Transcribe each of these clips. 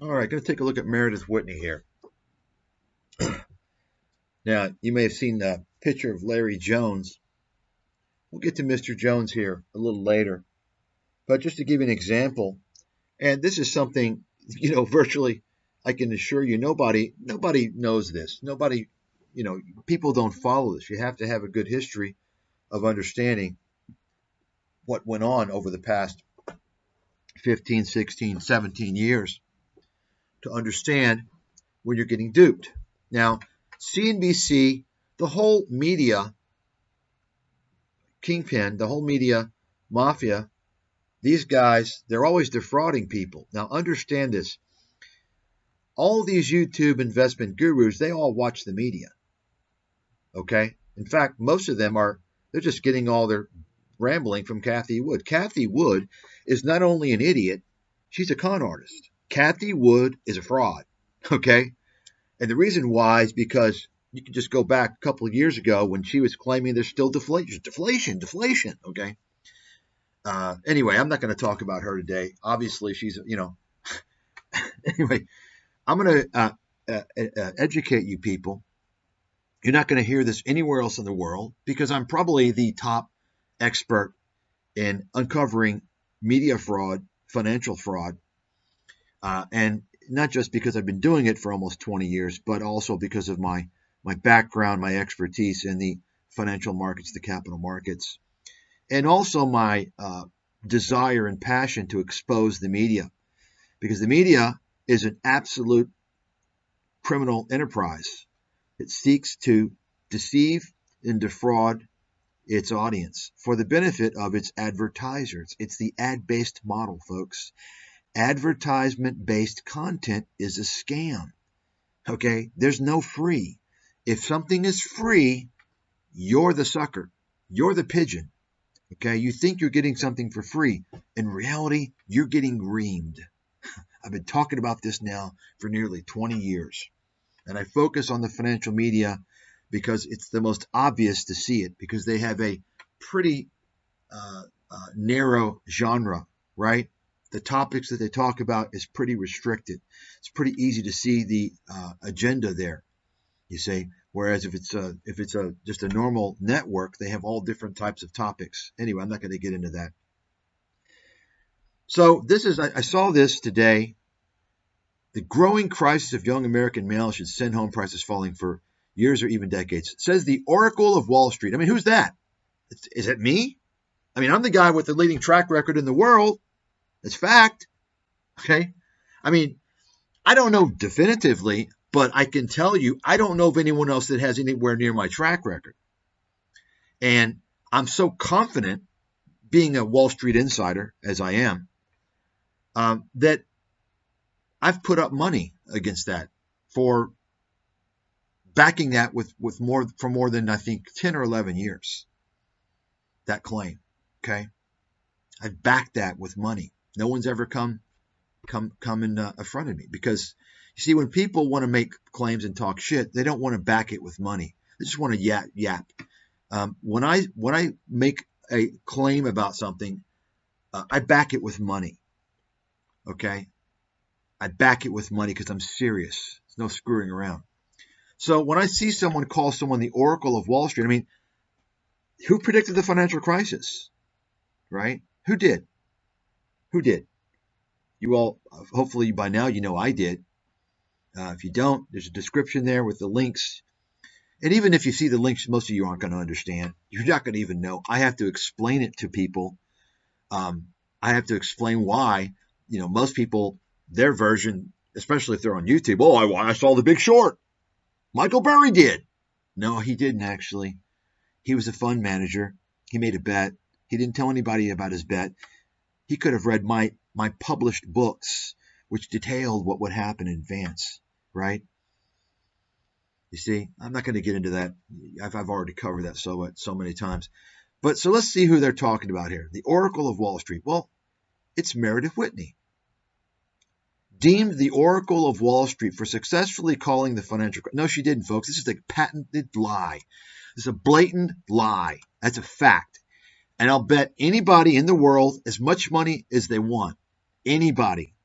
All right, going to take a look at Meredith Whitney here. Now, you may have seen the picture of Larry Jones. We'll get to Mr. Jones here a little later. But just to give you an example, and this is something, virtually, I can assure you, nobody knows this. Nobody, people don't follow this. You have to have a good history of understanding what went on over the past 15, 16, 17 years to understand when you're getting duped. Now, CNBC, the whole media kingpin, the whole media mafia, these guys, they're always defrauding people. Now, understand this. All these YouTube investment gurus, they all watch the media. Okay? In fact, most of them they're just getting all their rambling from Cathie Wood. Cathie Wood is not only an idiot, she's a con artist. Cathie Wood is a fraud. Okay? And the reason why is because you can just go back a couple of years ago when she was claiming there's still deflation. Okay? Anyway, I'm not going to talk about her today. Obviously, she's, Anyway, I'm going to educate you people. You're not going to hear this anywhere else in the world because I'm probably the top expert in uncovering media fraud, financial fraud, and not just because I've been doing it for almost 20 years, but also because of my background, my expertise in the financial markets, the capital markets, and also my desire and passion to expose the media, because the media is an absolute criminal enterprise. It seeks to deceive and defraud its audience for the benefit of its advertisers. It's the ad-based model, folks. Advertisement-based content is a scam. Okay? There's no free. If something is free, you're the sucker. You're the pigeon. Okay? You think you're getting something for free. In reality, you're getting reamed. I've been talking about this now for nearly 20 years. And I focus on the financial media because it's the most obvious to see it, because they have a pretty narrow genre, right? The topics that they talk about is pretty restricted. It's pretty easy to see the agenda there, you see. Whereas if it's just a normal network, they have all different types of topics. Anyway, I'm not going to get into that. So I saw this today. The growing crisis of young American males should send home prices falling for years or even decades. It says the Oracle of Wall Street. I mean, who's that? Is it me? I mean, I'm the guy with the leading track record in the world. It's fact. Okay? I mean, I don't know definitively, but I can tell you I don't know of anyone else that has anywhere near my track record. And I'm so confident, being a Wall Street insider, as I am, that I've put up money against that for backing that for more than, I think, 10 or 11 years, that claim. Okay? I've backed that with money. No one's ever come in front of me, because you see, when people want to make claims and talk shit, they don't want to back it with money. They just want to yap. When I make a claim about something, I back it with money. Okay, I back it with money because I'm serious. There's no screwing around. So when I see someone call someone the Oracle of Wall Street, I mean, who predicted the financial crisis? Right? Who did? Who did? You all, hopefully by now you know I did. If you don't, there's a description there with the links. And even if you see the links, most of you aren't going to understand. You're not going to even know. I have to explain it to people. I have to explain why. Most people, their version, especially if they're on YouTube, I saw The Big Short. Michael Burry did. No, he didn't actually. He was a fund manager. He made a bet. He didn't tell anybody about his bet. He could have read my published books, which detailed what would happen in advance, right? You see, I'm not going to get into that. I've already covered that so many times. But so let's see who they're talking about here. The Oracle of Wall Street. Well, it's Meredith Whitney. Deemed the Oracle of Wall Street for successfully calling the financial crisis. No, she didn't, folks. This is a patented lie. This is a blatant lie. That's a fact. And I'll bet anybody in the world as much money as they want. Anybody.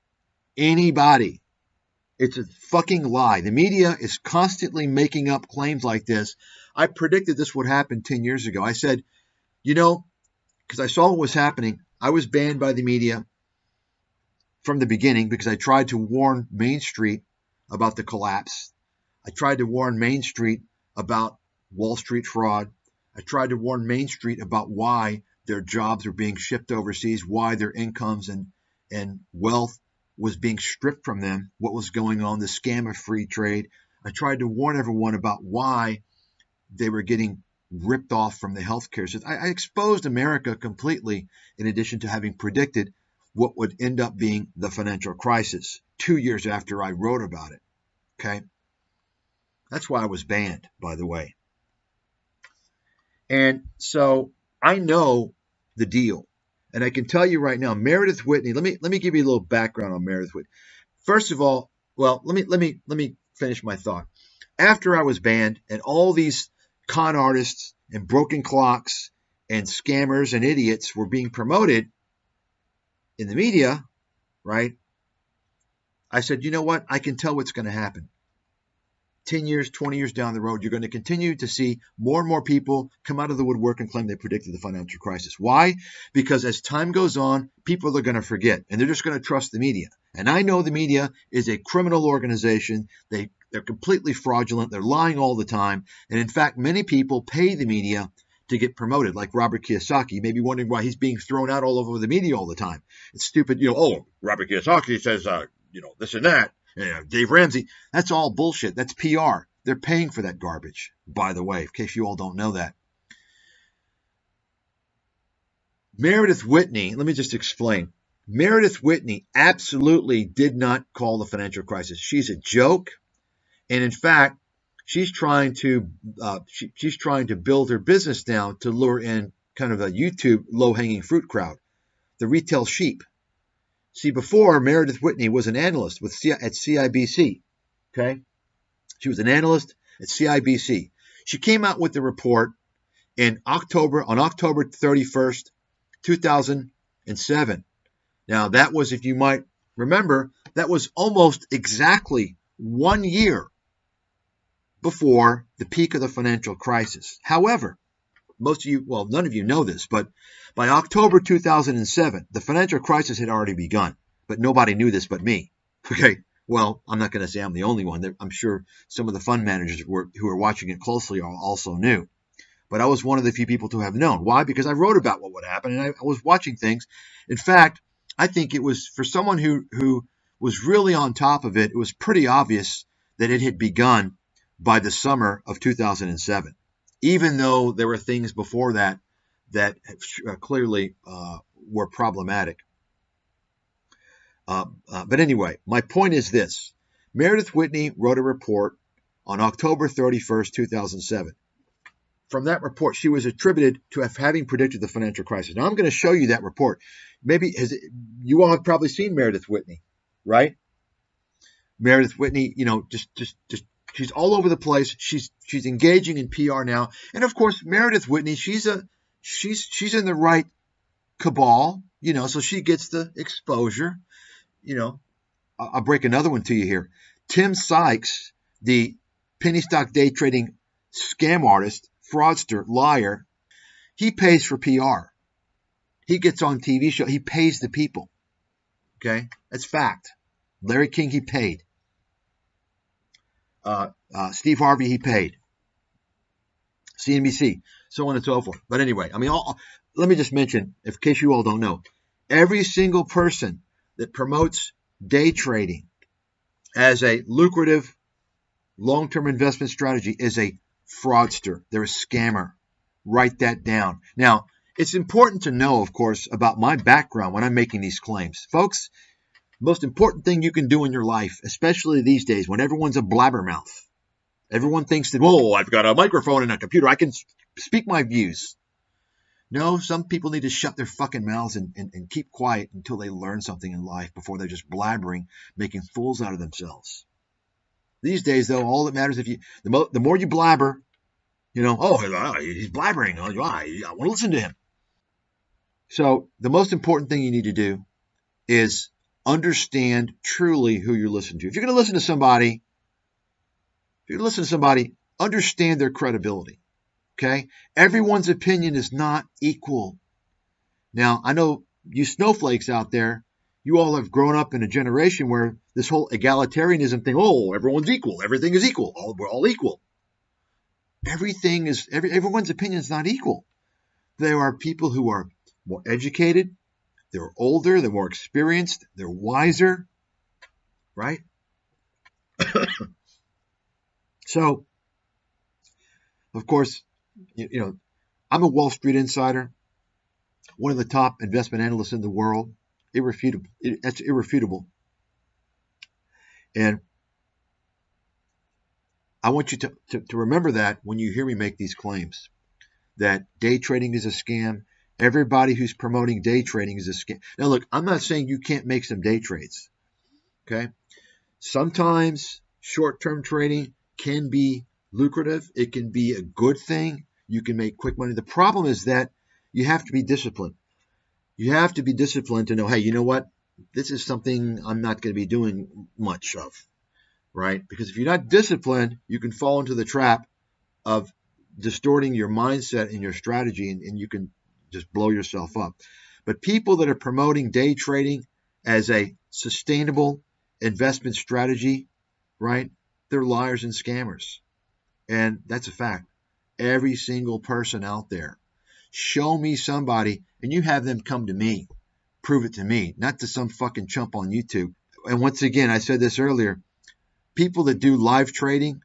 It's a fucking lie. The media is constantly making up claims like this. I predicted this would happen 10 years ago. I said, because I saw what was happening, I was banned by the media from the beginning because I tried to warn Main Street about the collapse. I tried to warn Main Street about Wall Street fraud. I tried to warn Main Street about why their jobs were being shipped overseas, why their incomes and wealth was being stripped from them, what was going on, the scam of free trade. I tried to warn everyone about why they were getting ripped off from the healthcare system. I exposed America completely, in addition to having predicted what would end up being the financial crisis 2 years after I wrote about it. Okay? That's why I was banned, by the way. And so I know the deal. And I can tell you right now, Meredith Whitney, let me give you a little background on Meredith Whitney. First of all, well, let me finish my thought. After I was banned and all these con artists and broken clocks and scammers and idiots were being promoted in the media, right? I said, you know what? I can tell what's going to happen. 10 years, 20 years down the road, you're going to continue to see more and more people come out of the woodwork and claim they predicted the financial crisis. Why? Because as time goes on, people are going to forget, and they're just going to trust the media. And I know the media is a criminal organization. They're completely fraudulent. They're lying all the time. And in fact, many people pay the media to get promoted, like Robert Kiyosaki. You may be wondering why he's being thrown out all over the media all the time. It's stupid. Robert Kiyosaki says, this and that. Dave Ramsey, that's all bullshit. That's PR. They're paying for that garbage, by the way, in case you all don't know that. Meredith Whitney, let me just explain. Meredith Whitney absolutely did not call the financial crisis. She's a joke. And in fact, she's trying to build her business now to lure in kind of a YouTube low-hanging fruit crowd, the retail sheep. See, before, Meredith Whitney was an analyst at CIBC, okay? She was an analyst at CIBC. She came out with the report on October 31st, 2007. Now, that was, if you might remember, that was almost exactly 1 year before the peak of the financial crisis. However, most of you, well, none of you know this, but by October 2007, the financial crisis had already begun, but nobody knew this but me. Okay, well, I'm not going to say I'm the only one. I'm sure some of the fund managers who are watching it closely also knew. But I was one of the few people to have known. Why? Because I wrote about what would happen, and I was watching things. In fact, I think it was, for someone who was really on top of it, it was pretty obvious that it had begun by the summer of 2007. Even though there were things before that clearly were problematic. But anyway, my point is this. Meredith Whitney wrote a report on October 31st, 2007. From that report, she was attributed to having predicted the financial crisis. Now, I'm going to show you that report. You all have probably seen Meredith Whitney, right? Meredith Whitney, just she's all over the place. She's engaging in PR now, and of course, Meredith Whitney, she's in the right cabal, so she gets the exposure. I'll break another one to you here. Tim Sykes, the penny stock day trading scam artist, fraudster, liar, he pays for PR. He gets on TV show. He pays the people. Okay, that's fact. Larry King, he paid. Steve Harvey, he paid. CNBC, so on and so forth. But anyway, let me just mention, in case you all don't know, every single person that promotes day trading as a lucrative long-term investment strategy is a fraudster. They're a scammer. Write that down. Now, it's important to know, of course, about my background when I'm making these claims. Folks, most important thing you can do in your life, especially these days when everyone's a blabbermouth. Everyone thinks that, whoa, I've got a microphone and a computer. I can speak my views. No, some people need to shut their fucking mouths and keep quiet until they learn something in life before they're just blabbering, making fools out of themselves. These days, though, all that matters, the more you blabber, he's blabbering. I want to listen to him. So the most important thing you need to do is understand truly who you're listening to. If you're going to listen to somebody, understand their credibility. Okay? Everyone's opinion is not equal. Now, I know you snowflakes out there, you all have grown up in a generation where this whole egalitarianism thing, oh, everyone's equal, everything is equal, we're all equal. Everyone's opinion is not equal. There are people who are more educated, they're older, they're more experienced, they're wiser, right? So, of course, I'm a Wall Street insider, one of the top investment analysts in the world, irrefutable. That's irrefutable. And I want you to remember that when you hear me make these claims, that day trading is a scam. Everybody who's promoting day trading is a scam. Now, look, I'm not saying you can't make some day trades, okay? Sometimes short-term trading can be lucrative. It can be a good thing. You can make quick money. The problem is that you have to be disciplined. You have to be disciplined to know, hey, you know what? This is something I'm not going to be doing much of, right? Because if you're not disciplined, you can fall into the trap of distorting your mindset and your strategy, and you can just blow yourself up. But people that are promoting day trading as a sustainable investment strategy, right? They're liars and scammers. And that's a fact. Every single person out there. Show me somebody, and you have them come to me. Prove it to me, not to some fucking chump on YouTube. And once again, I said this earlier, people that do live trading,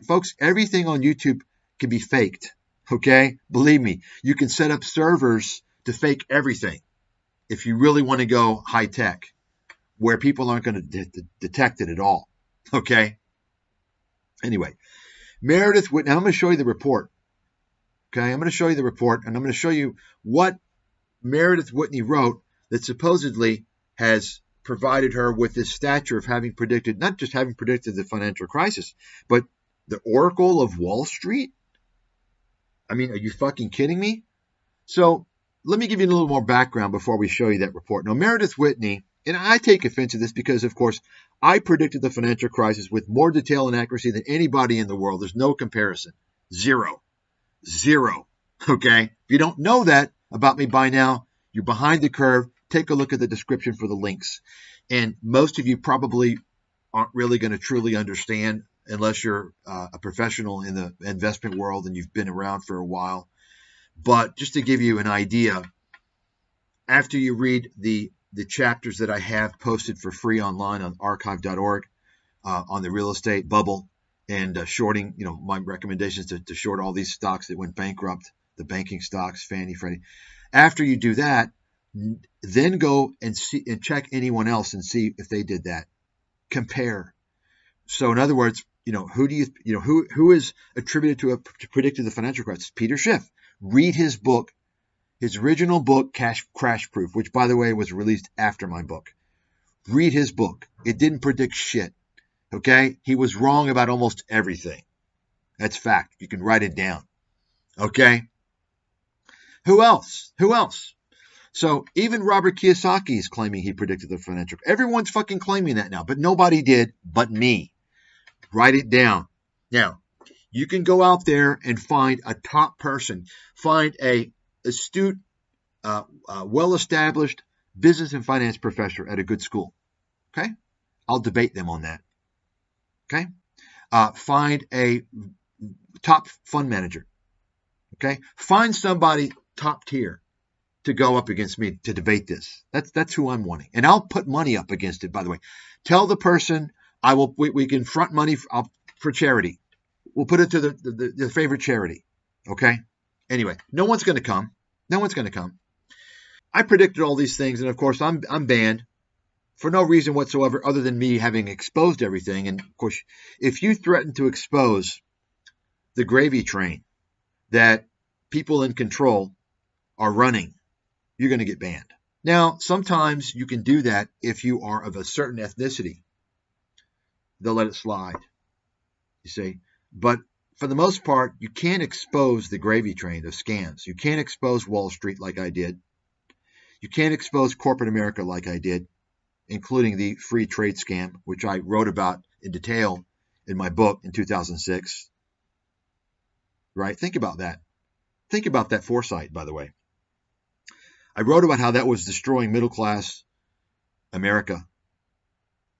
folks, everything on YouTube can be faked, okay? Believe me, you can set up servers to fake everything if you really want to go high tech, where people aren't going to detect it at all, okay? Anyway, Meredith Whitney, I'm going to show you the report, okay? I'm going to show you the report, and I'm going to show you what Meredith Whitney wrote that supposedly has provided her with this stature of having predicted, not just having predicted the financial crisis, but the Oracle of Wall Street? I mean, are you fucking kidding me? So let me give you a little more background before we show you that report. Now, Meredith Whitney, and I take offense to this because, of course, I predicted the financial crisis with more detail and accuracy than anybody in the world. There's no comparison. Zero. Okay? If you don't know that about me by now, you're behind the curve. Take a look at the description for the links. And most of you probably aren't really going to truly understand unless you're a professional in the investment world and you've been around for a while. But just to give you an idea, after you read the chapters that I have posted for free online on archive.org on the real estate bubble and shorting, my recommendations to short all these stocks that went bankrupt, the banking stocks, Fannie, Freddie. After you do that, then go and see and check anyone else and see if they did that. Compare. So in other words, who is attributed to predicted the financial crisis? Peter Schiff. Read his book, his original book, Crash Proof, which, by the way, was released after my book. Read his book. It didn't predict shit. Okay? He was wrong about almost everything. That's fact. You can write it down. Okay? Who else? So even Robert Kiyosaki is claiming he predicted the financial. Everyone's fucking claiming that now, but nobody did but me. Write it down. Now, you can go out there and find a top person. Find a astute, well-established business and finance professor at a good school. Okay? I'll debate them on that. Okay? Find a top fund manager. Okay? Find somebody top tier to go up against me to debate this. That's who I'm wanting. And I'll put money up against it, by the way. Tell the person we can front money for charity. We'll put it to the favorite charity. Okay? Anyway, no one's going to come. I predicted all these things, and of course I'm banned for no reason whatsoever other than me having exposed everything. And of course, if you threaten to expose the gravy train that people in control are running, you're going to get banned. Now, sometimes you can do that if you are of a certain ethnicity. They'll let it slide, you see. But for the most part, you can't expose the gravy train of scams. You can't expose Wall Street like I did. You can't expose corporate America like I did. including the free trade scam, which I wrote about in detail in my book in 2006. Right? Think about that. Think about that foresight, by the way. I wrote about how that was destroying middle class America,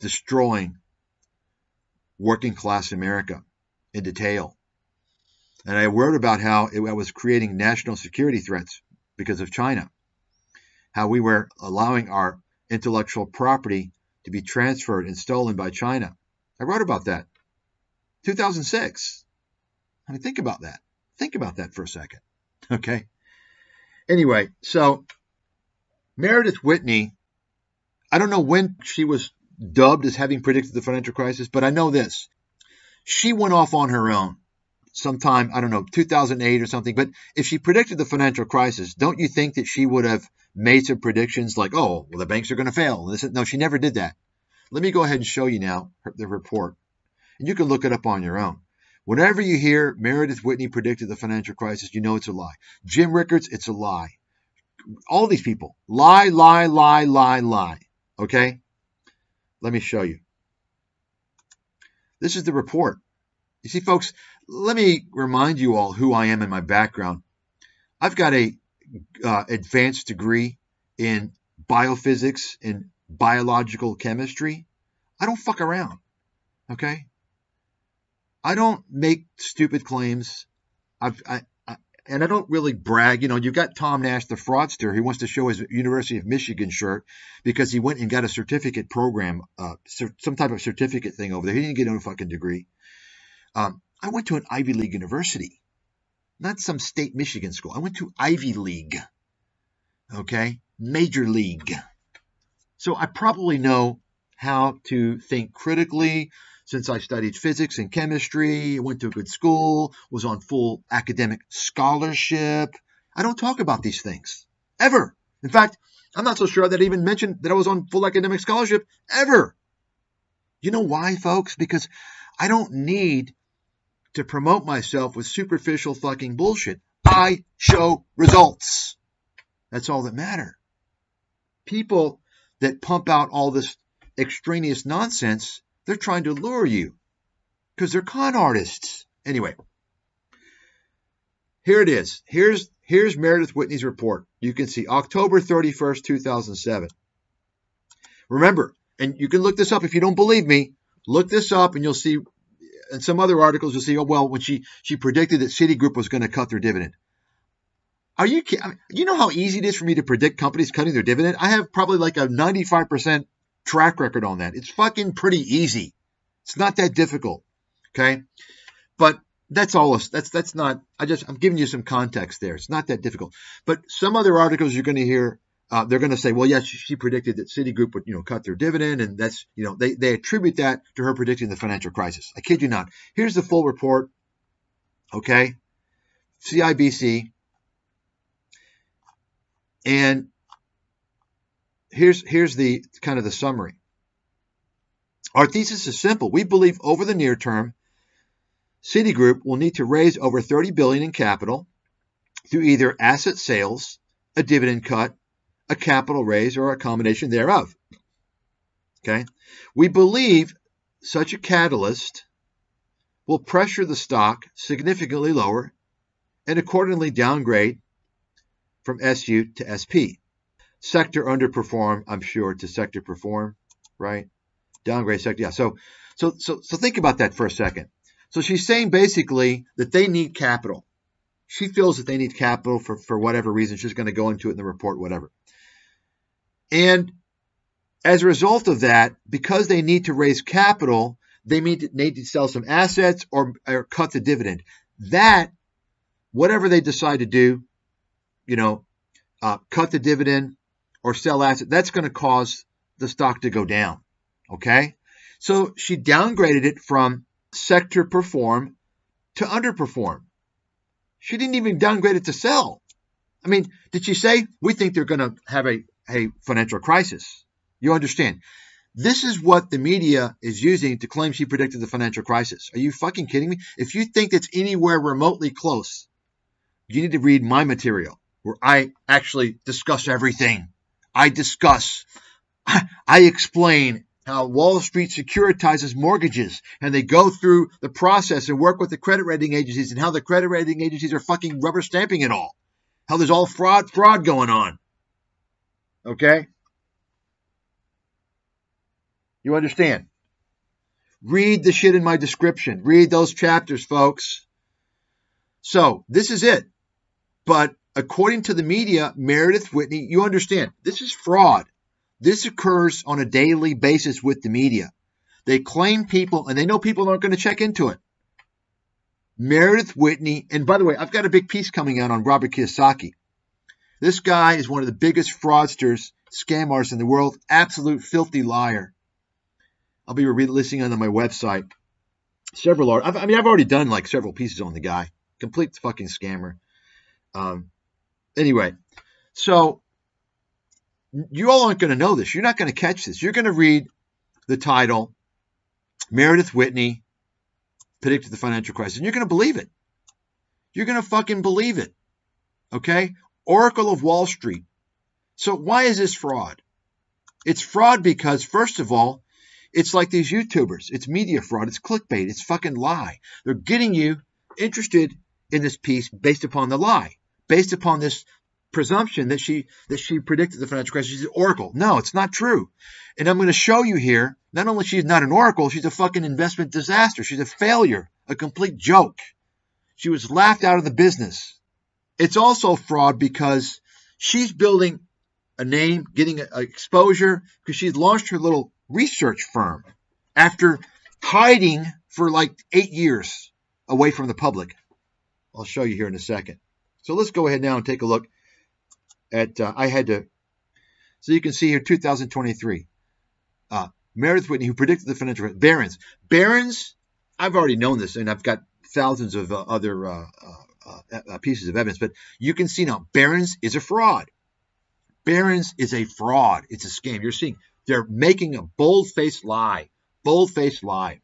destroying working class America in detail. And I wrote about how it was creating national security threats because of China, how we were allowing our intellectual property to be transferred and stolen by China. I wrote about that. 2006. I mean, think about that. Think about that for a second. Okay. Anyway, so Meredith Whitney, I don't know when she was dubbed as having predicted the financial crisis, but I know this. She went off on her own sometime, I don't know, 2008 or something. But if she predicted the financial crisis, don't you think that she would have made some predictions like, oh, well, the banks are going to fail? No, she never did that. Let me go ahead and show you now the report. And you can look it up on your own. Whenever you hear Meredith Whitney predicted the financial crisis, you know it's a lie. Jim Rickards, it's a lie. All these people, lie, lie, lie, lie, lie. Okay? Let me show you. This is the report. You see, folks, let me remind you all who I am and my background. I've got a advanced degree in biophysics and biological chemistry. I don't fuck around. Okay? I don't make stupid claims. And I don't really brag. You know, you've got Tom Nash, the fraudster, who wants to show his University of Michigan shirt because he went and got a certificate program, some type of certificate thing over there. He didn't get no fucking degree. I went to an Ivy League university, not some state Michigan school. I went to Ivy League, okay? Major league. So I probably know how to think critically since I studied physics and chemistry, went to a good school, was on full academic scholarship. I don't talk about these things, ever. In fact, I'm not so sure that I even mentioned that I was on full academic scholarship, ever. You know why, folks? Because I don't need to promote myself with superficial fucking bullshit. I show results. That's all that matters. People that pump out all this extraneous nonsense, they're trying to lure you because they're con artists. Anyway, here it is. Here's Meredith Whitney's report. You can see October 31st, 2007. Remember, and you can look this up if you don't believe me. Look this up and you'll see, in some other articles, you'll see, oh, well, when she predicted that Citigroup was going to cut their dividend. Are you kidding? I mean, you know how easy it is for me to predict companies cutting their dividend? I have probably like a 95% track record on that. It's fucking pretty easy. It's not that difficult. Okay. But that's all. That's not, I'm giving you some context there. It's not that difficult. But some other articles you're going to hear, they're going to say, well, yes, she predicted that Citigroup would, cut their dividend. And that's, they attribute that to her predicting the financial crisis. I kid you not. Here's the full report. Okay. CIBC. And here's the kind of the summary. Our thesis is simple. We believe over the near term, Citigroup will need to raise over $30 billion in capital through either asset sales, a dividend cut, a capital raise, or a combination thereof. Okay? We believe such a catalyst will pressure the stock significantly lower and accordingly downgrade from SU to SP. Sector underperform, I'm sure, to sector perform, right? Downgrade sector, yeah. So think about that for a second. So she's saying basically that they need capital. She feels that they need capital for whatever reason. She's going to go into it in the report, whatever. And as a result of that, because they need to raise capital, they need to sell some assets or cut the dividend. That, whatever they decide to do, cut the dividend or sell assets, that's going to cause the stock to go down. Okay? So she downgraded it from sector perform to underperform. She didn't even downgrade it to sell. I mean, did she say, we think they're going to have a financial crisis? You understand? This is what the media is using to claim she predicted the financial crisis. Are you fucking kidding me? If you think it's anywhere remotely close, you need to read my material where I actually discuss everything. I discuss I explain how Wall Street securitizes mortgages, and they go through the process and work with the credit rating agencies, and how the credit rating agencies are fucking rubber stamping it all. How there's all fraud going on. Okay? You understand? Read the shit in my description. Read those chapters, folks. So, this is it. But according to the media, Meredith Whitney, you understand, this is fraud. This occurs on a daily basis with the media. They claim people, and they know people aren't going to check into it. Meredith Whitney, and by the way, I've got a big piece coming out on Robert Kiyosaki. This guy is one of the biggest fraudsters, scam artists in the world, absolute filthy liar. I'll be releasing on my website several articles. I've already done like several pieces on the guy. Complete fucking scammer. Anyway, so you all aren't going to know this. You're not going to catch this. You're going to read the title, Meredith Whitney predicted the financial crisis, and you're going to believe it. You're going to fucking believe it. Okay? Oracle of Wall Street. So why is this fraud? It's fraud because, first of all, it's like these YouTubers. It's media fraud. It's clickbait. It's fucking lie. They're getting you interested in this piece based upon the lie, based upon this presumption that she predicted the financial crisis. She's an oracle. No, it's not true. And I'm going to show you here, not only she's not an oracle, she's a fucking investment disaster. She's a failure, a complete joke. She was laughed out of the business. It's also fraud because she's building a name, getting exposure, because she's launched her little research firm after hiding for like 8 years away from the public. I'll show you here in a second. So let's go ahead now and take a look at, so you can see here 2023. Meredith Whitney, who predicted the financial crisis. Barron's, I've already known this, and I've got thousands of other pieces of evidence, but you can see now, Barron's is a fraud. Barron's is a fraud. It's a scam. You're seeing they're making a bold-faced lie. Bold-faced lie.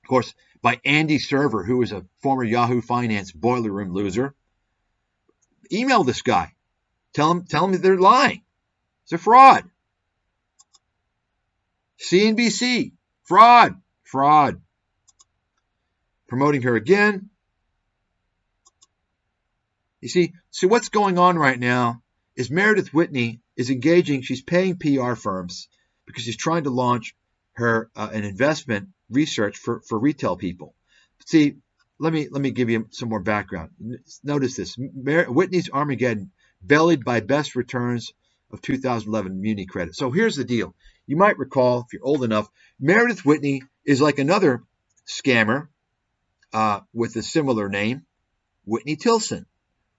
Of course, by Andy Server, who is a former Yahoo Finance boiler room loser. Email this guy. Tell him that they're lying. It's a fraud. CNBC, fraud. Promoting her again. You see, so what's going on right now is Meredith Whitney is engaging, she's paying PR firms because she's trying to launch her an investment research for retail people. See, let me give you some more background. Notice this. Whitney's Armageddon, bellied by best returns of 2011 muni credit. So here's the deal. You might recall, if you're old enough, Meredith Whitney is like another scammer with a similar name, Whitney Tilson.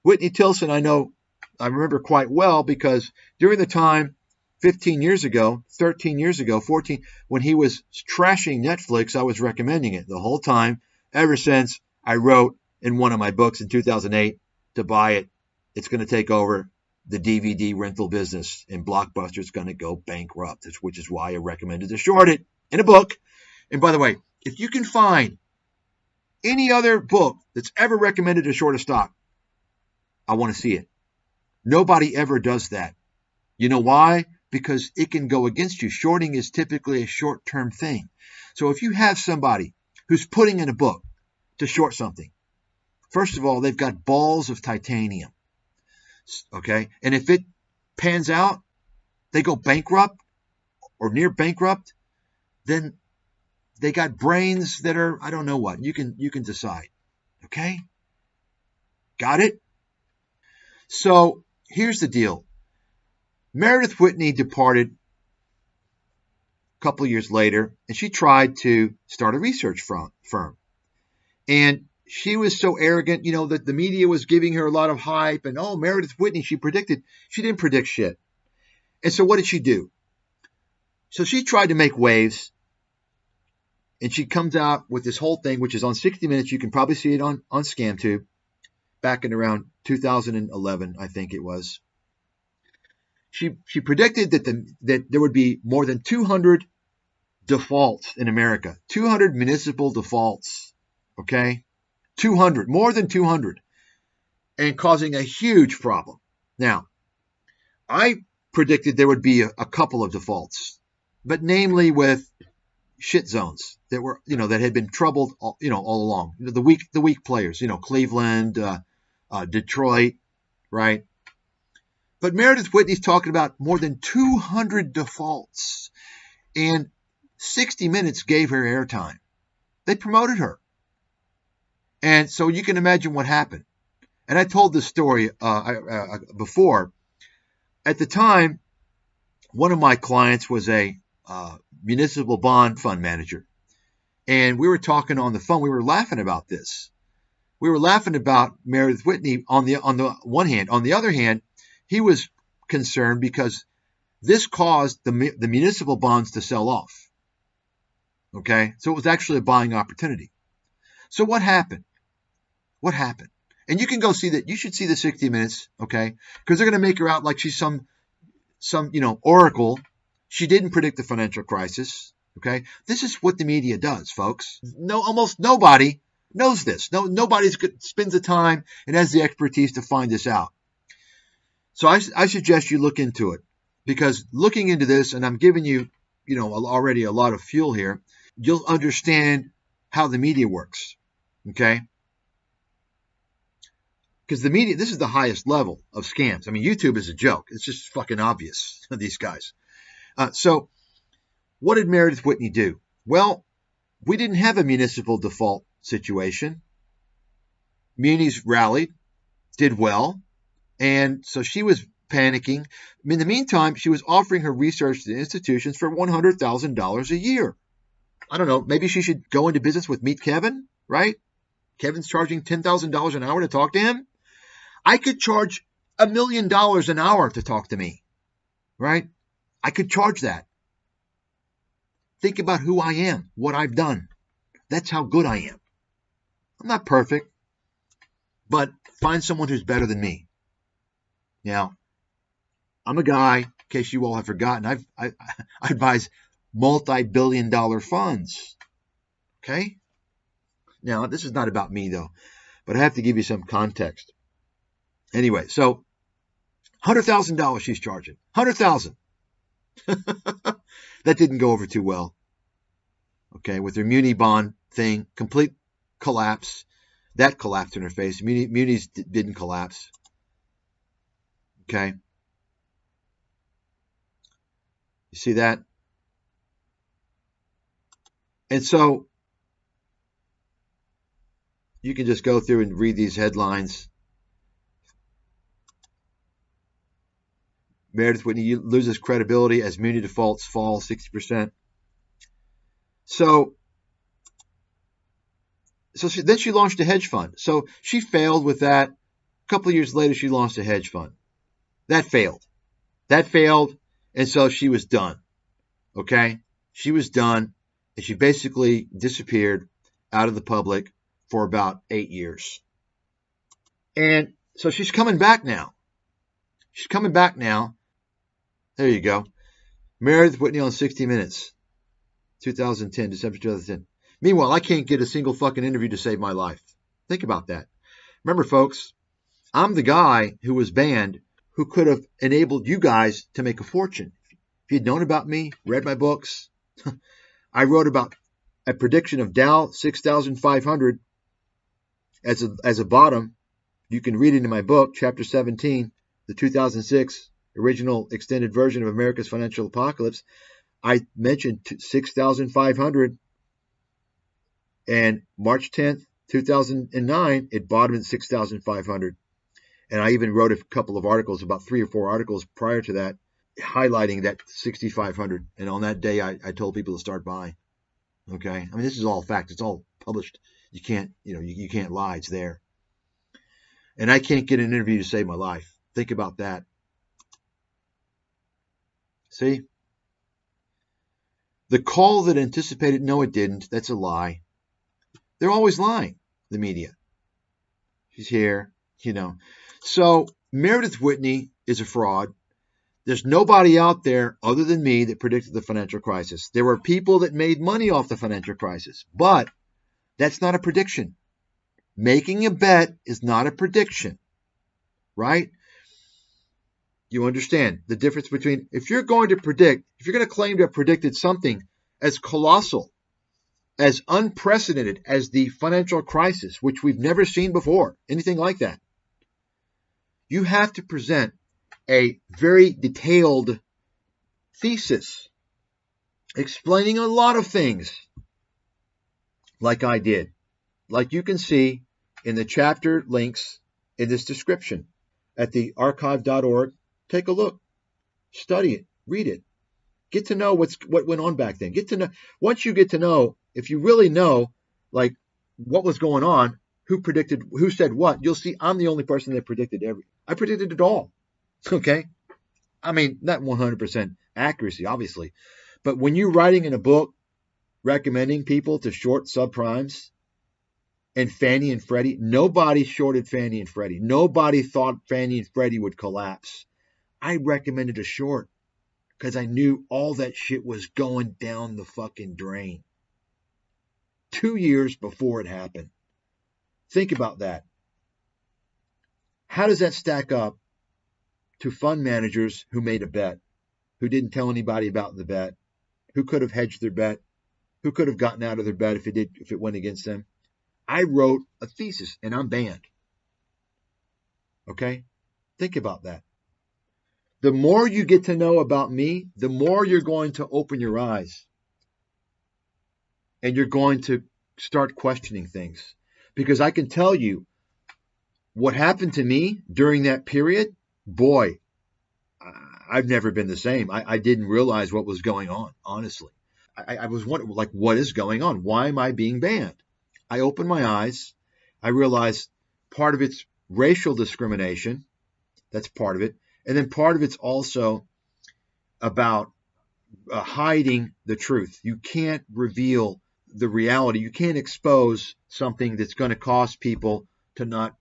Whitney Tilson, I remember quite well because during the time 15 years ago, 13 years ago, 14, when he was trashing Netflix, I was recommending it the whole time. Ever since I wrote in one of my books in 2008 to buy it, it's going to take over the DVD rental business, and Blockbuster's going to go bankrupt, which is why I recommended to short it in a book. And by the way, if you can find any other book that's ever recommended to short a stock, I want to see it. Nobody ever does that. You know why? Because it can go against you. Shorting is typically a short-term thing. So if you have somebody who's putting in a book to short something, first of all, they've got balls of titanium. Okay? And if it pans out, they go bankrupt or near bankrupt, then they got brains that are, I don't know what. You can decide. Okay? Got it? So here's the deal. Meredith Whitney departed a couple of years later, and she tried to start a research firm. And she was so arrogant, that the media was giving her a lot of hype. And, Meredith Whitney, she didn't predict shit. And so what did she do? So she tried to make waves. And she comes out with this whole thing, which is on 60 Minutes. You can probably see it on ScamTube. Back in around 2011, I think it was. She predicted that there would be more than 200 defaults in America. 200 municipal defaults. Okay? 200. More than 200. And causing a huge problem. Now, I predicted there would be a couple of defaults, but namely with shit zones that were, that had been troubled, all along. The weak players, Cleveland, Detroit, right? But Meredith Whitney's talking about more than 200 defaults, and 60 Minutes gave her airtime. They promoted her. And so you can imagine what happened. And I told this story before. At the time, one of my clients was a municipal bond fund manager. And we were talking on the phone. We were laughing about this. We were laughing about Meredith Whitney on the one hand. On the other hand, he was concerned because this caused the municipal bonds to sell off. Okay? So it was actually a buying opportunity. So what happened? What happened? And you can go see that. You should see the 60 Minutes, okay? Because they're going to make her out like she's some oracle. She didn't predict the financial crisis, okay? This is what the media does, folks. Almost nobody knows this. Nobody spends the time and has the expertise to find this out. So I suggest you look into it, because looking into this, and I'm giving you, already a lot of fuel here, you'll understand how the media works, okay? Because the media, this is the highest level of scams. I mean, YouTube is a joke. It's just fucking obvious, these guys. So what did Meredith Whitney do? Well, we didn't have a municipal default situation. Munis rallied, did well, and so she was panicking. In the meantime, she was offering her research to institutions for $100,000 a year. I don't know, maybe she should go into business with Meet Kevin, right? Kevin's charging $10,000 an hour to talk to him. I could charge $1 million an hour to talk to me, right? I could charge that. Think about who I am, what I've done. That's how good I am. I'm not perfect, but find someone who's better than me. Now, I'm a guy, in case you all have forgotten, I advise multi-billion-dollar funds. Okay? Now, this is not about me, though, but I have to give you some context. Anyway, so $100,000 she's charging. $100,000. That didn't go over too well. Okay, with her muni bond thing, complete collapse. That collapsed in her face. Munis didn't collapse. Okay. You see that? And so you can just go through and read these headlines. Meredith Whitney loses credibility as muni defaults fall 60%. So then she launched a hedge fund. So she failed with that. A couple of years later, she launched a hedge fund. That failed. And so she was done. Okay? She was done. And she basically disappeared out of the public for about 8 years. And so she's coming back now. There you go. Meredith Whitney on 60 Minutes. 2010, December 2010. Meanwhile, I can't get a single fucking interview to save my life. Think about that. Remember, folks, I'm the guy who was banned who could have enabled you guys to make a fortune. If you'd known about me, read my books, I wrote about a prediction of Dow 6,500 as a bottom. You can read it in my book, Chapter 17, the 2006 original extended version of America's Financial Apocalypse. I mentioned 6,500, and March 10th, 2009, it bottomed at 6,500. And I even wrote a couple of articles, about 3 or 4 articles prior to that, highlighting that 6,500. And on that day, I told people to start buying. Okay? I mean, this is all fact. It's all published. You can't, you can't lie. It's there. And I can't get an interview to save my life. Think about that. See? The call that anticipated, no, it didn't. That's a lie. They're always lying, the media. She's here, So Meredith Whitney is a fraud. There's nobody out there other than me that predicted the financial crisis. There were people that made money off the financial crisis, but that's not a prediction. Making a bet is not a prediction, right? You understand the difference between, if you're going to claim to have predicted something as colossal, as unprecedented as the financial crisis, which we've never seen before, anything like that, you have to present a very detailed thesis explaining a lot of things, like I did, like you can see in the chapter links in this description at the archive.org. Take a look, study it, read it, get to know what went on back then. Once you get to know, if you really know, like, what was going on, who said what, you'll see I'm the only person that I predicted it all. Okay? I mean, not 100% accuracy, obviously, but when you're writing in a book recommending people to short subprimes and Fannie and Freddie, nobody shorted Fannie and Freddie. Nobody thought Fannie and Freddie would collapse. I recommended a short because I knew all that shit was going down the fucking drain 2 years before it happened. Think about that. How does that stack up to fund managers who made a bet, who didn't tell anybody about the bet, who could have hedged their bet, who could have gotten out of their bet if it went against them? I wrote a thesis and I'm banned. Okay? Think about that. The more you get to know about me, the more you're going to open your eyes. And you're going to start questioning things. Because I can tell you what happened to me during that period. Boy, I've never been the same. I didn't realize what was going on, honestly. I was wondering, like, what is going on? Why am I being banned? I opened my eyes. I realized part of it's racial discrimination. That's part of it. And then part of it's also about hiding the truth. You can't reveal the reality. You can't expose something that's going to cause people to not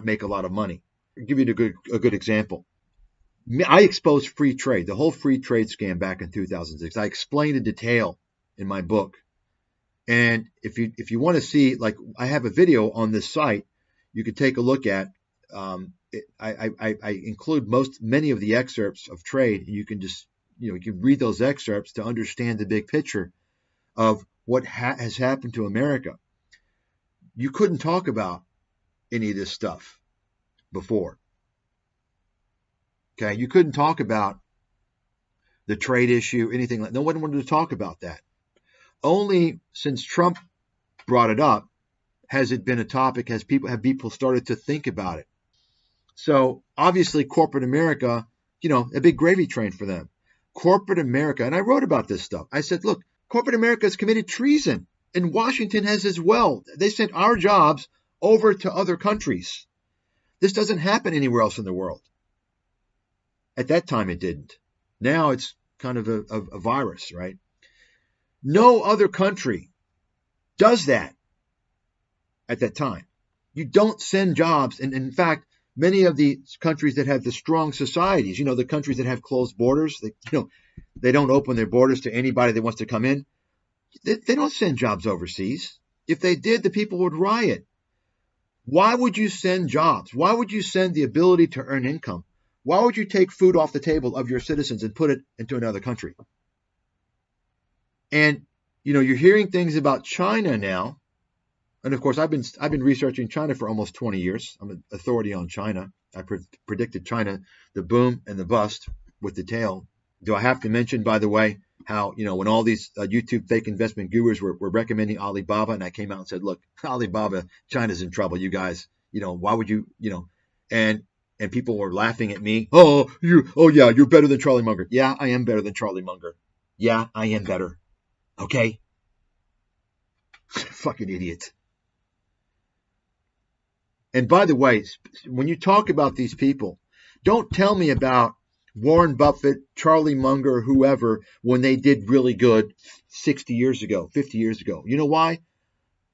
make a lot of money. I'll give you a good example. I exposed free trade, the whole free trade scam back in 2006. I explained in detail in my book. And if you want to see, like, I have a video on this site you could take a look at. I include many of the excerpts of trade. You can just, you can read those excerpts to understand the big picture of what has happened to America. You couldn't talk about any of this stuff before. Okay, you couldn't talk about the trade issue, anything like that. No one wanted to talk about that. Only since Trump brought it up has it been a topic, have people started to think about it. So obviously corporate America, a big gravy train for them. Corporate America, and I wrote about this stuff. I said, look, corporate America has committed treason, and Washington has as well. They sent our jobs over to other countries. This doesn't happen anywhere else in the world. At that time, it didn't. Now it's kind of a virus, right? No other country does that at that time. You don't send jobs. And in fact, many of the countries that have the strong societies, the countries that have closed borders, they don't open their borders to anybody that wants to come in. They don't send jobs overseas. If they did, the people would riot. Why would you send jobs? Why would you send the ability to earn income? Why would you take food off the table of your citizens and put it into another country? And, you're hearing things about China now. And of course, I've been researching China for almost 20 years. I'm an authority on China. I predicted China, the boom and the bust with the tail. Do I have to mention, by the way, how, when all these YouTube fake investment gurus were recommending Alibaba, and I came out and said, look, Alibaba, China's in trouble, you guys, why would you, and people were laughing at me. Oh yeah, you're better than Charlie Munger. Yeah, I am better than Charlie Munger. Yeah, I am better. Okay? Fucking idiot. And by the way, when you talk about these people, don't tell me about Warren Buffett, Charlie Munger, whoever, when they did really good 60 years ago, 50 years ago. You know why?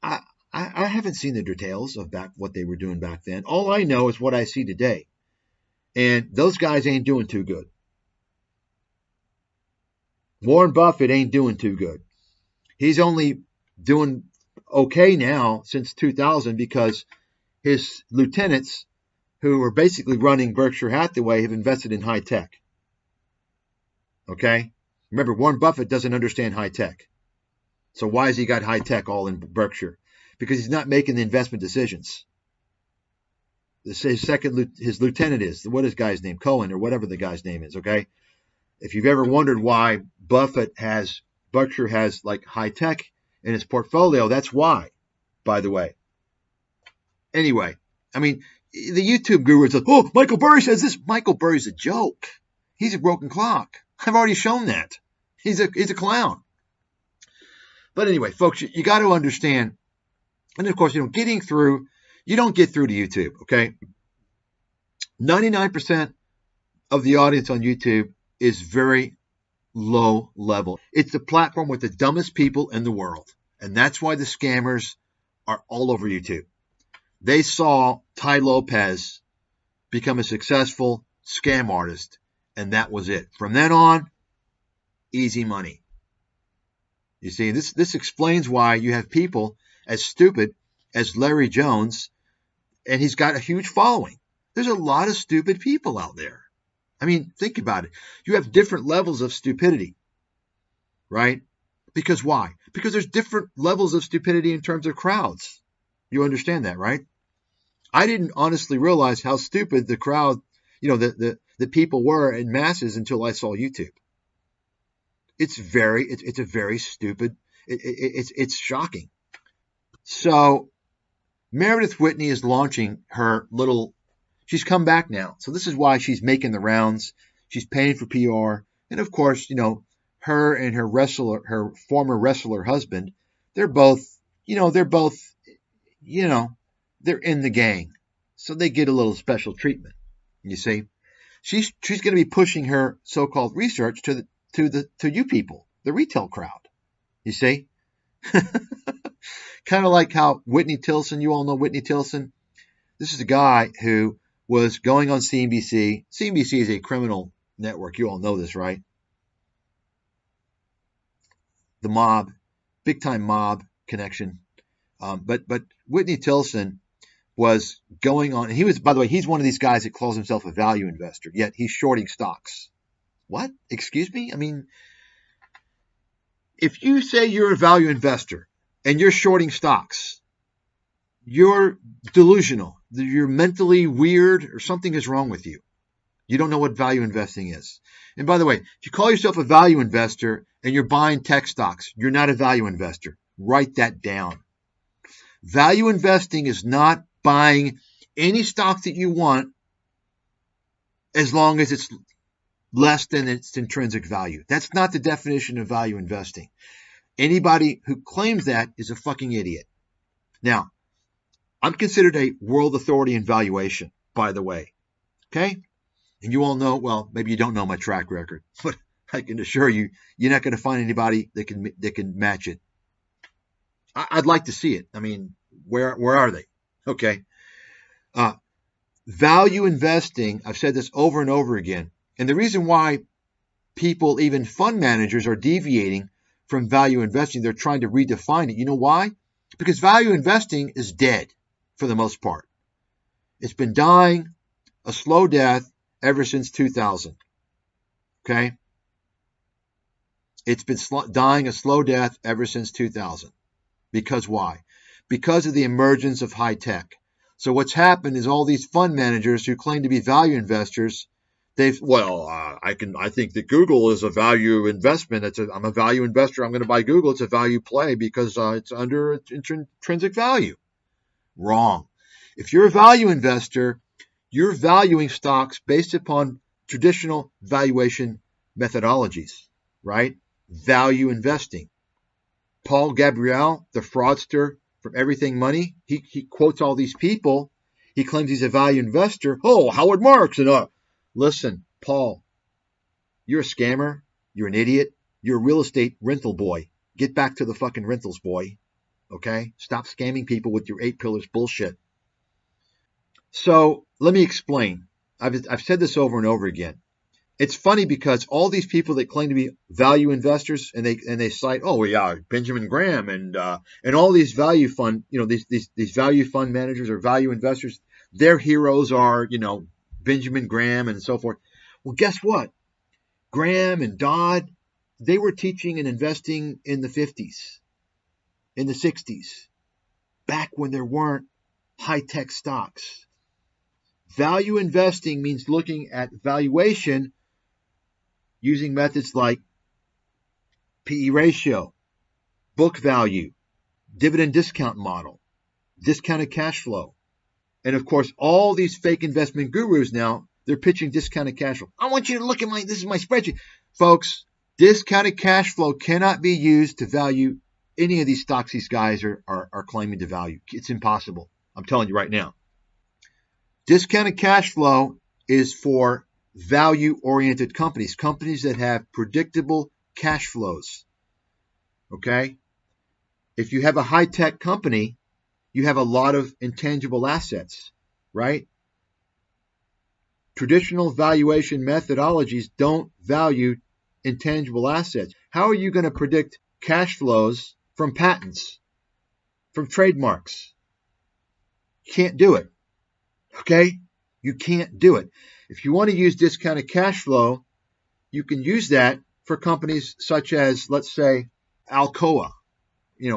I haven't seen the details of what they were doing back then. All I know is what I see today. And those guys ain't doing too good. Warren Buffett ain't doing too good. He's only doing okay now since 2000 because his lieutenants who are basically running Berkshire Hathaway have invested in high tech. Okay? Remember, Warren Buffett doesn't understand high tech. So why has he got high tech all in Berkshire? Because he's not making the investment decisions. His lieutenant is, what is the guy's name? Cohen, or whatever the guy's name is, okay? If you've ever wondered why Berkshire has like high tech in its portfolio, that's why, by the way. Anyway, I mean, the YouTube guru says, oh, Michael Burry says this. Michael Burry's a joke. He's a broken clock. I've already shown that. He's a clown. But anyway, folks, you got to understand, and of course, you don't get through to YouTube, okay? 99% of the audience on YouTube is very low level. It's the platform with the dumbest people in the world. And that's why the scammers are all over YouTube. They saw Tai Lopez become a successful scam artist, and that was it. From then on, easy money. You see, this explains why you have people as stupid as Larry Jones, and he's got a huge following. There's a lot of stupid people out there. I mean, think about it. You have different levels of stupidity, right? Because why? Because there's different levels of stupidity in terms of crowds. You understand that, right? I didn't honestly realize how stupid the crowd, the people were in masses until I saw YouTube. It's a very stupid, it's shocking. So Meredith Whitney is launching her she's come back now. So this is why she's making the rounds. She's paying for PR. And of course, her and her former wrestler husband, they're in the gang. So they get a little special treatment. You see, she's going to be pushing her so-called research to you people, the retail crowd. You see? Kind of like how Whitney Tilson, you all know Whitney Tilson. This is a guy who was going on CNBC. CNBC is a criminal network. You all know this, right? The mob, big time mob connection. But Whitney Tilson was going on, and he was, by the way, he's one of these guys that calls himself a value investor, yet he's shorting stocks. What? Excuse me? I mean, if you say you're a value investor and you're shorting stocks, you're delusional. You're mentally weird, or something is wrong with you. You don't know what value investing is. And by the way, if you call yourself a value investor and you're buying tech stocks, you're not a value investor. Write that down. Value investing is not buying any stock that you want as long as it's less than its intrinsic value. That's not the definition of value investing. Anybody who claims that is a fucking idiot. Now, I'm considered a world authority in valuation, by the way. Okay? And you all know, well, maybe you don't know my track record, but I can assure you, you're not going to find anybody that can match it. I'd like to see it. I mean, where are they? Okay. Value investing, I've said this over and over again, and the reason why people, even fund managers, are deviating from value investing, they're trying to redefine it. You know why? Because value investing is dead for the most part. It's been dying a slow death ever since 2000. Okay? It's been dying a slow death ever since 2000. Because why? Because of the emergence of high tech. So what's happened is all these fund managers who claim to be value investors, I think that Google is a value investment. I'm a value investor. I'm going to buy Google. It's a value play because it's under intrinsic value. Wrong. If you're a value investor, you're valuing stocks based upon traditional valuation methodologies, right? Value investing. Paul Gabriel, the fraudster from Everything Money, he quotes all these people. He claims he's a value investor. Oh, Howard Marks. Listen, Paul, you're a scammer. You're an idiot. You're a real estate rental boy. Get back to the fucking rentals, boy. Okay? Stop scamming people with your 8 pillars bullshit. So let me explain. I've said this over and over again. It's funny because all these people that claim to be value investors and they cite, oh yeah, Benjamin Graham and all these value fund, these value fund managers or value investors, their heroes are, Benjamin Graham and so forth. Well, guess what? Graham and Dodd, they were teaching and investing in the 50s, in the 60s, back when there weren't high-tech stocks. Value investing means looking at valuation using methods like PE ratio, book value, dividend discount model, discounted cash flow. And of course, all these fake investment gurus now, they're pitching discounted cash flow. I want you to look at this is my spreadsheet. Folks, discounted cash flow cannot be used to value any of these stocks these guys are claiming to value. It's impossible. I'm telling you right now. Discounted cash flow is for value-oriented companies, companies that have predictable cash flows. Okay? If you have a high-tech company, you have a lot of intangible assets, right? Traditional valuation methodologies don't value intangible assets. How are you going to predict cash flows from patents, from trademarks? You can't do it. Okay? You can't do it. If you want to use discounted cash flow, you can use that for companies such as, let's say, Alcoa.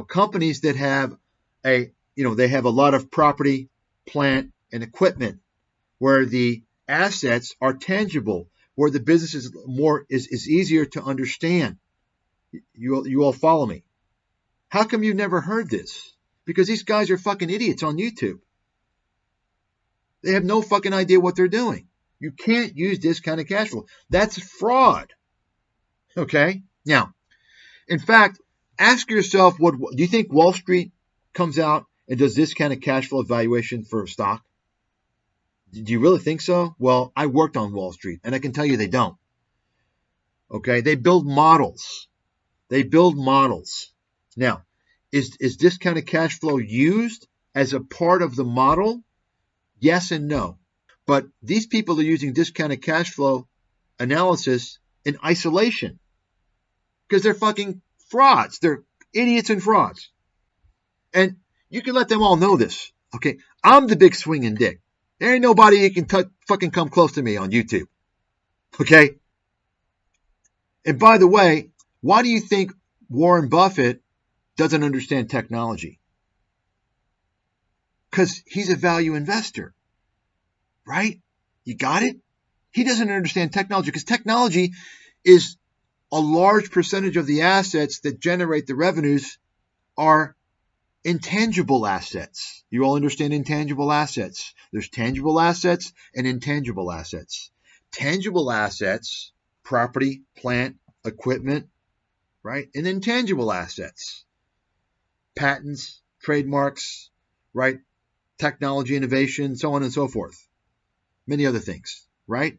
Companies that have they have a lot of property, plant, and equipment where the assets are tangible, where the business is easier to understand. You all follow me? How come you've never heard this? Because these guys are fucking idiots on YouTube. They have no fucking idea what they're doing. You can't use discounted cash flow. That's fraud. Okay? Now, in fact, ask yourself, do you think Wall Street comes out and does discounted cash flow evaluation for a stock? Do you really think so? Well, I worked on Wall Street, and I can tell you they don't. Okay? They build models. Now, is discounted cash flow used as a part of the model? Yes and no. But these people are using discounted cash flow analysis in isolation because they're fucking frauds. They're idiots and frauds. And you can let them all know this. Okay? I'm the big swinging dick. There ain't nobody who can fucking come close to me on YouTube. Okay? And by the way, why do you think Warren Buffett doesn't understand technology? Because he's a value investor, right? You got it? He doesn't understand technology because technology is a large percentage of the assets that generate the revenues are intangible assets. You all understand intangible assets. There's tangible assets and intangible assets. Tangible assets, property, plant, equipment, right? And intangible assets, patents, trademarks, right? Technology, innovation, so on and so forth. Many other things, right?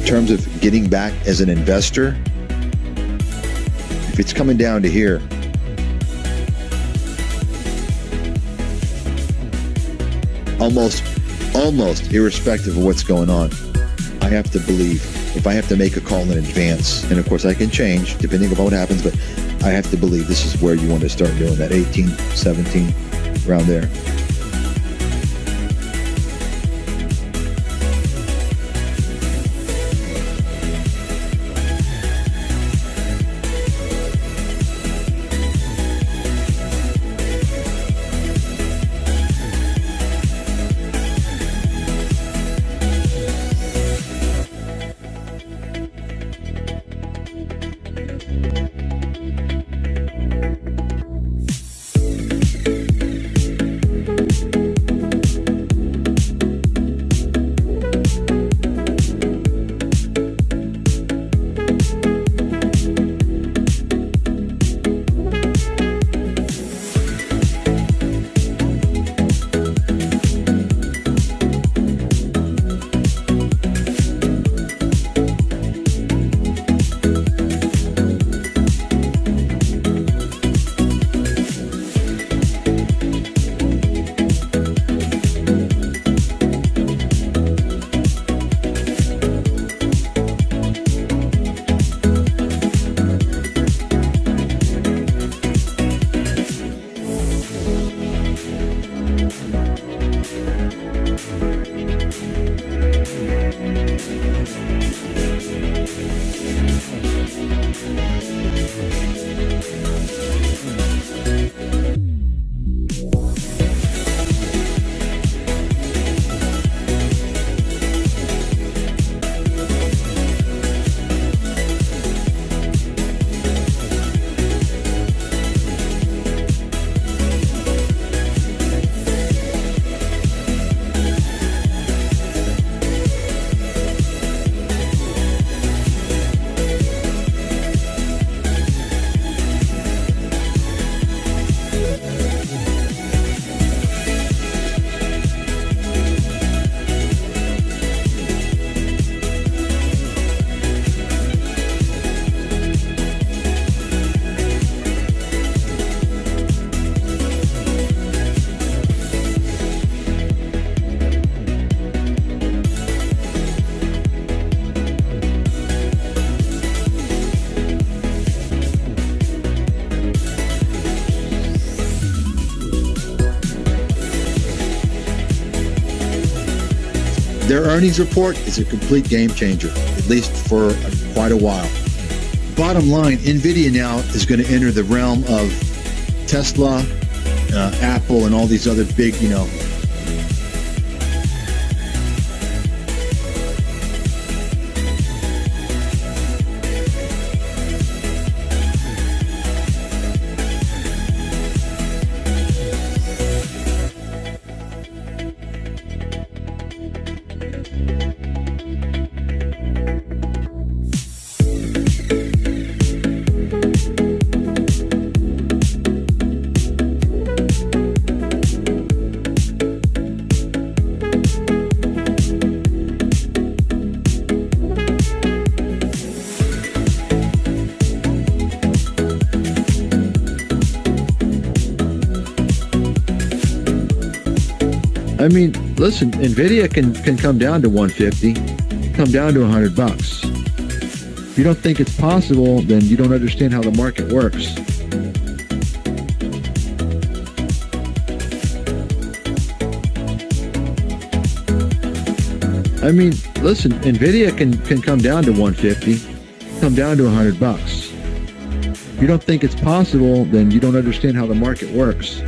terms of getting back as an investor, if it's coming down to here, almost irrespective of what's going on, I have to believe. If I have to make a call in advance, and of course I can change depending on what happens, but I have to believe this is where you want to start doing that 18, 17, around there. Their earnings report is a complete game changer, at least for quite a while. Bottom line, NVIDIA now is going to enter the realm of Tesla, Apple, and all these other big, I mean, listen, NVIDIA can come down to 150, come down to $100. If you don't think it's possible, then you don't understand how the market works. I mean, listen, NVIDIA can come down to 150, come down to $100. If you don't think it's possible, then you don't understand how the market works.